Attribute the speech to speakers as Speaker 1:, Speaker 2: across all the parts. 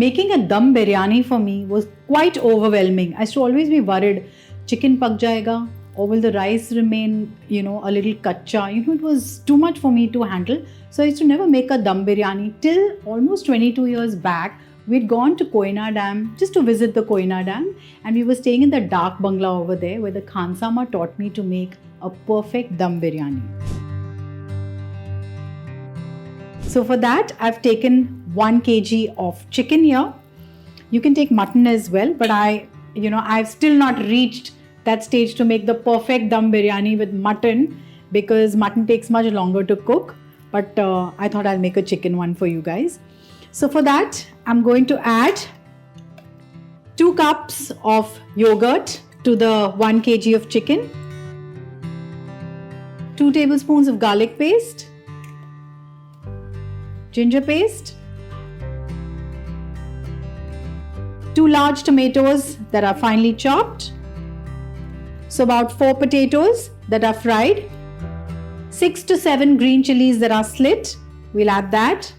Speaker 1: Making a dum biryani for me was quite overwhelming. I used to always be worried, chicken pak jayega, or will the rice remain, a little kacha? It was too much for me to handle. So I used to never make a dum biryani till almost 22 years back. We'd gone to Koina Dam just to visit the Koina Dam, and we were staying in the dark bungalow over there where the Khansama taught me to make a perfect dum biryani. So for that, I've taken 1 kg of chicken here. You can take mutton as well, but I've still not reached that stage to make the perfect dum biryani with mutton because mutton takes much longer to cook. But I thought I'll make a chicken one for you guys. So for that, I'm going to add 2 cups of yogurt to the 1 kg of chicken, 2 tablespoons of garlic paste, ginger paste, 2 large tomatoes that are finely chopped, so about 4 potatoes that are fried, 6 to 7 green chillies that are slit, we'll add that.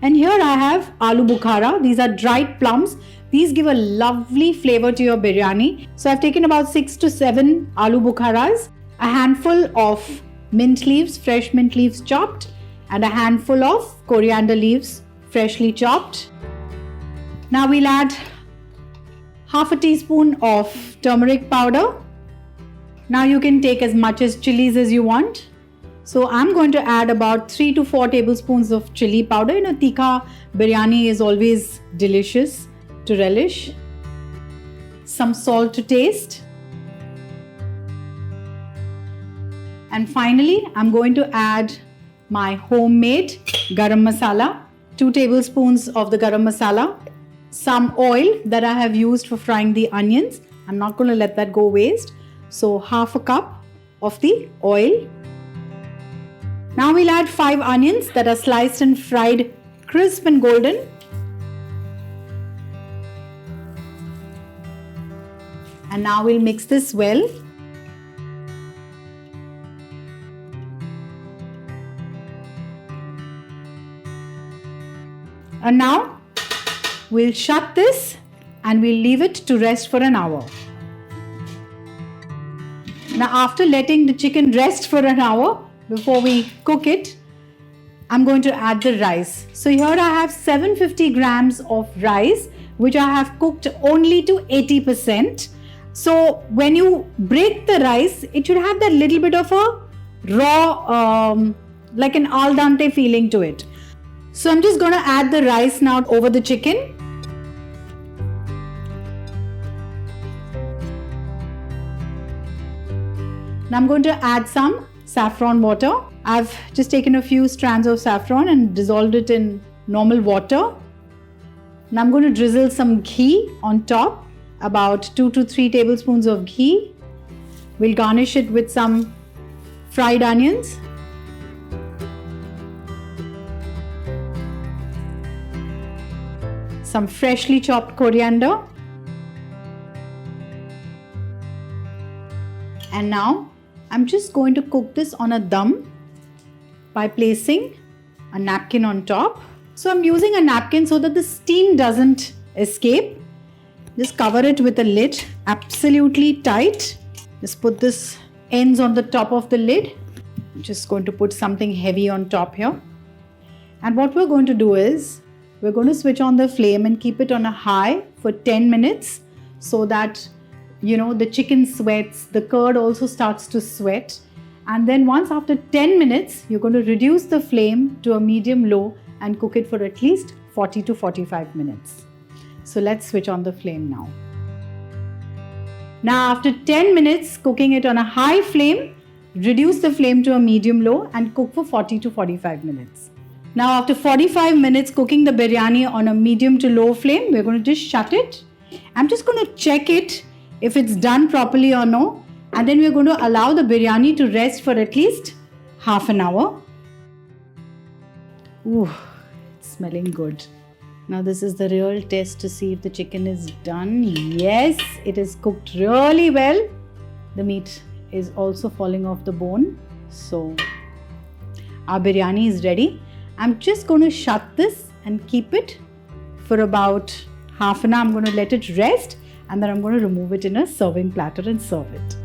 Speaker 1: And here I have aloo bukhara. These are dried plums. These give a lovely flavor to your biryani. So I've taken about 6 to 7 aloo bukharas, a handful of mint leaves, fresh mint leaves chopped, and a handful of coriander leaves, freshly chopped. Now we'll add half a teaspoon of turmeric powder. Now you can take as much as chilies as you want. So I'm going to add about 3 to 4 tablespoons of chili powder. Tikha biryani is always delicious to relish. Some salt to taste. And finally, I'm going to add my homemade garam masala, 2 tablespoons of the garam masala, some oil that I have used for frying the onions. I'm not going to let that go waste. So half a cup of the oil. Now we'll add 5 onions that are sliced and fried crisp and golden. And now we'll mix this well. And now we'll shut this and we'll leave it to rest for an hour. Now after letting the chicken rest for an hour, before we cook it, I'm going to add the rice. So here I have 750 grams of rice, which I have cooked only to 80%. So when you break the rice, it should have that little bit of a raw, like an al dente feeling to it. So I'm just going to add the rice now over the chicken. Now I'm going to add some saffron water. I've just taken a few strands of saffron and dissolved it in normal water. Now I'm going to drizzle some ghee on top, about 2 to 3 tablespoons of ghee. We'll garnish it with some fried onions. Some freshly chopped coriander. And now I'm just going to cook this on a dum by placing a napkin on top. So I'm using a napkin so that the steam doesn't escape. Just cover it with a lid absolutely tight. Just put this ends on the top of the lid. I'm just going to put something heavy on top here. And what we're going to do is we're going to switch on the flame and keep it on a high for 10 minutes so that the chicken sweats, the curd also starts to sweat. And then once after 10 minutes, you're going to reduce the flame to a medium low and cook it for at least 40 to 45 minutes. So let's switch on the flame now. Now after 10 minutes cooking it on a high flame, reduce the flame to a medium low and cook for 40 to 45 minutes. Now after 45 minutes cooking the biryani on a medium to low flame, we're going to just shut it. I'm just going to check it if it's done properly or no, and then we're going to allow the biryani to rest for at least half an hour. Ooh, it's smelling good. Now this is the real test to see if the chicken is done. Yes, it is cooked really well. The meat is also falling off the bone. So our biryani is ready. I'm just going to shut this and keep it for about half an hour. I'm going to let it rest and then I'm going to remove it in a serving platter and serve it.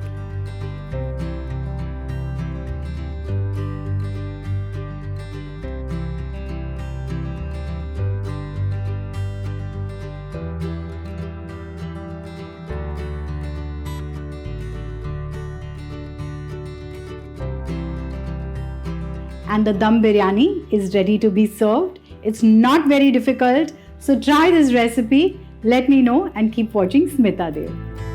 Speaker 1: And the dum biryani is ready to be served. It's not very difficult. So try this recipe. Let me know and keep watching Smita Dev.